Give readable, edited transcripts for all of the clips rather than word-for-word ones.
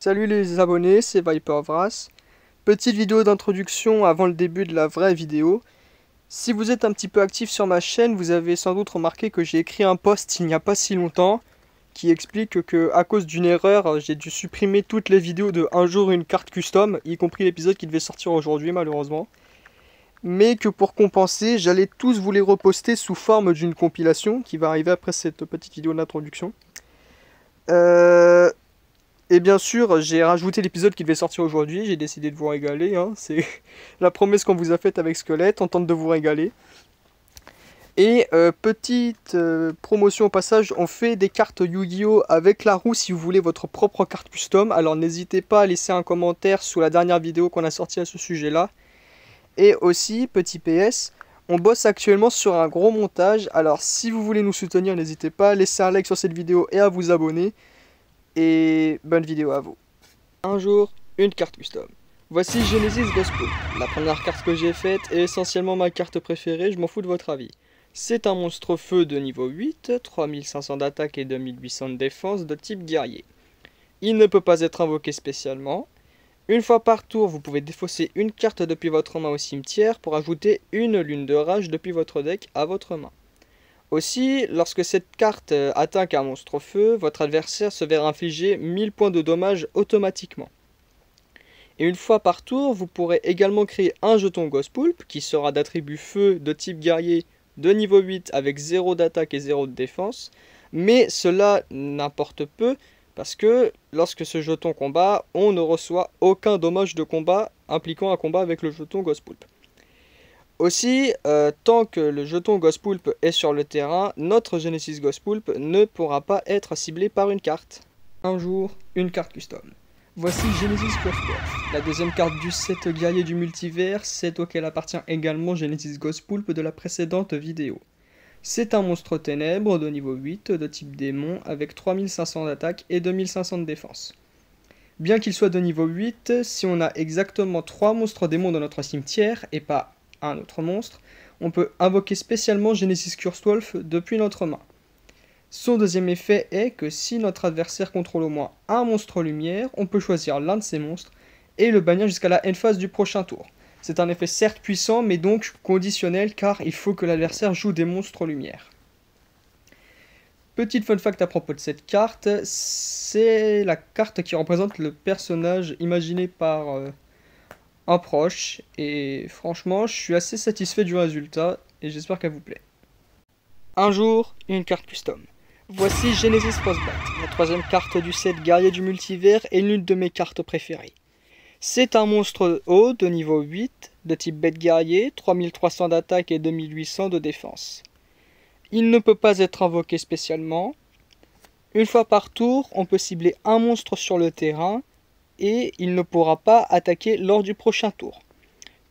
Salut les abonnés, c'est Vipervras. Petite vidéo d'introduction avant le début de la vraie vidéo. Si vous êtes un petit peu actif sur ma chaîne, vous avez sans doute remarqué que j'ai écrit un post il n'y a pas si longtemps qui explique que à cause d'une erreur, j'ai dû supprimer toutes les vidéos de Un jour une carte custom, y compris l'épisode qui devait sortir aujourd'hui malheureusement. Mais que pour compenser, j'allais tous vous les reposter sous forme d'une compilation qui va arriver après cette petite vidéo d'introduction. Et bien sûr, j'ai rajouté l'épisode qui devait sortir aujourd'hui, j'ai décidé de vous régaler, hein. C'est la promesse qu'on vous a faite avec Squelette, on tente de vous régaler. Et petite promotion au passage, on fait des cartes Yu-Gi-Oh! Avec la roue si vous voulez votre propre carte custom. Alors n'hésitez pas à laisser un commentaire sous la dernière vidéo qu'on a sortie à ce sujet-là. Et aussi, petit PS, on bosse actuellement sur un gros montage. Alors si vous voulez nous soutenir, n'hésitez pas à laisser un like sur cette vidéo et à vous abonner. Et bonne vidéo à vous. Un jour, une carte custom. Voici Genesis Gospel. La première carte que j'ai faite est essentiellement ma carte préférée, je m'en fous de votre avis. C'est un monstre feu de niveau 8, 3500 d'attaque et 2800 de défense de type guerrier. Il ne peut pas être invoqué spécialement. Une fois par tour, vous pouvez défausser une carte depuis votre main au cimetière pour ajouter une lune de rage depuis votre deck à votre main. Aussi, lorsque cette carte attaque un monstre feu, votre adversaire se verra infliger 1000 points de dommages automatiquement. Et une fois par tour, vous pourrez également créer un jeton Ghostpulp qui sera d'attribut feu de type guerrier de niveau 8 avec 0 d'attaque et 0 de défense. Mais cela n'importe peu parce que lorsque ce jeton combat, on ne reçoit aucun dommage de combat impliquant un combat avec le jeton Ghostpulp. Aussi, tant que le jeton Ghostpulp est sur le terrain, notre Genesis Ghostpulp ne pourra pas être ciblé par une carte. Un jour, une carte custom. Voici Genesis Ghostpulp, la deuxième carte du set guerrier du multivers, set auquel appartient également Genesis Ghostpulp de la précédente vidéo. C'est un monstre ténèbres de niveau 8 de type démon avec 3500 d'attaque et 2500 de défense. Bien qu'il soit de niveau 8, si on a exactement 3 monstres démons dans notre cimetière et pas un autre monstre, on peut invoquer spécialement Genesis Cursewolf depuis notre main. Son deuxième effet est que si notre adversaire contrôle au moins un monstre lumière, on peut choisir l'un de ces monstres et le bannir jusqu'à la end phase du prochain tour. C'est un effet certes puissant mais donc conditionnel car il faut que l'adversaire joue des monstres lumière. Petite fun fact à propos de cette carte, c'est la carte qui représente le personnage imaginé par un proche et franchement je suis assez satisfait du résultat et j'espère qu'elle vous plaît. Un jour, une carte custom. Voici Genesis Frostbite, la troisième carte du set guerrier du multivers et l'une de mes cartes préférées. C'est un monstre haut de niveau 8 de type bête guerrier, 3300 d'attaque et 2800 de défense. Il ne peut pas être invoqué spécialement. Une fois par tour, on peut cibler un monstre sur le terrain et il ne pourra pas attaquer lors du prochain tour.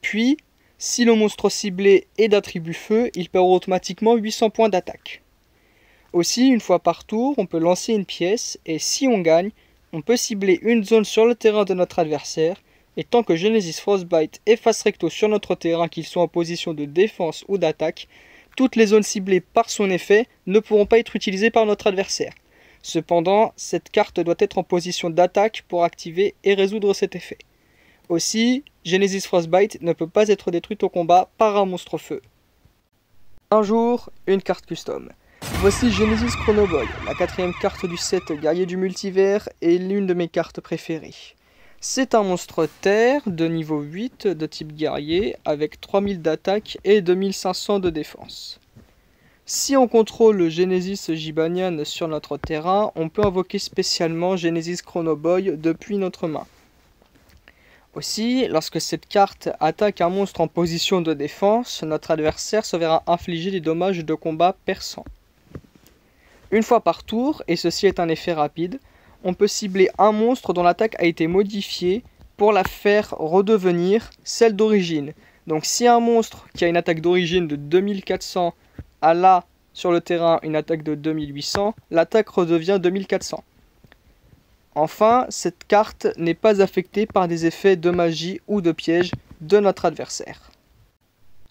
Puis, si le monstre ciblé est d'attribut feu, il perd automatiquement 800 points d'attaque. Aussi, une fois par tour, on peut lancer une pièce et si on gagne, on peut cibler une zone sur le terrain de notre adversaire et tant que Genesis Frostbite est face recto sur notre terrain, qu'il soit en position de défense ou d'attaque, toutes les zones ciblées par son effet ne pourront pas être utilisées par notre adversaire. Cependant, cette carte doit être en position d'attaque pour activer et résoudre cet effet. Aussi, Genesis Frostbite ne peut pas être détruite au combat par un monstre feu. Un jour, une carte custom. Voici Genesis Chronoboy, la quatrième carte du set guerrier du multivers et l'une de mes cartes préférées. C'est un monstre terre de niveau 8 de type guerrier avec 3000 d'attaque et 2500 de défense. Si on contrôle le Genesis Gibanian sur notre terrain, on peut invoquer spécialement Genesis Chronoboy depuis notre main. Aussi, lorsque cette carte attaque un monstre en position de défense, notre adversaire se verra infliger des dommages de combat perçants. Une fois par tour, et ceci est un effet rapide, on peut cibler un monstre dont l'attaque a été modifiée pour la faire redevenir celle d'origine. Donc si un monstre qui a une attaque d'origine de 2400 a là sur le terrain une attaque de 2800, l'attaque redevient 2400. Enfin, cette carte n'est pas affectée par des effets de magie ou de piège de notre adversaire.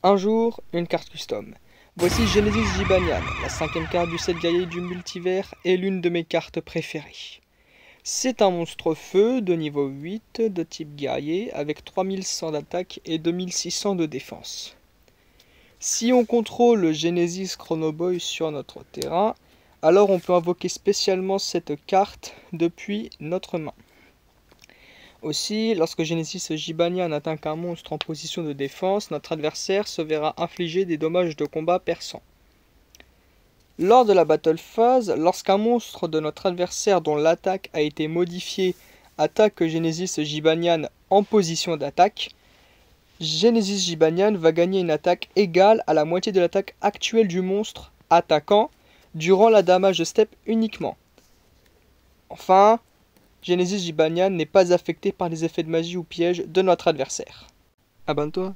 Un jour, une carte custom. Voici Genesis Gibanian, la cinquième carte du set guerrier du multivers et l'une de mes cartes préférées. C'est un monstre feu de niveau 8 de type guerrier avec 3100 d'attaque et 2600 de défense. Si on contrôle le Genesis Chronoboy sur notre terrain, alors on peut invoquer spécialement cette carte depuis notre main. Aussi, lorsque Genesis Gibanian atteint un monstre en position de défense, notre adversaire se verra infliger des dommages de combat perçants. Lors de la battle phase, lorsqu'un monstre de notre adversaire dont l'attaque a été modifiée attaque Genesis Gibanian en position d'attaque, Genesis Gibanian va gagner une attaque égale à la moitié de l'attaque actuelle du monstre attaquant durant la damage step uniquement. Enfin, Genesis Gibanian n'est pas affecté par les effets de magie ou pièges de notre adversaire. Abonne-toi.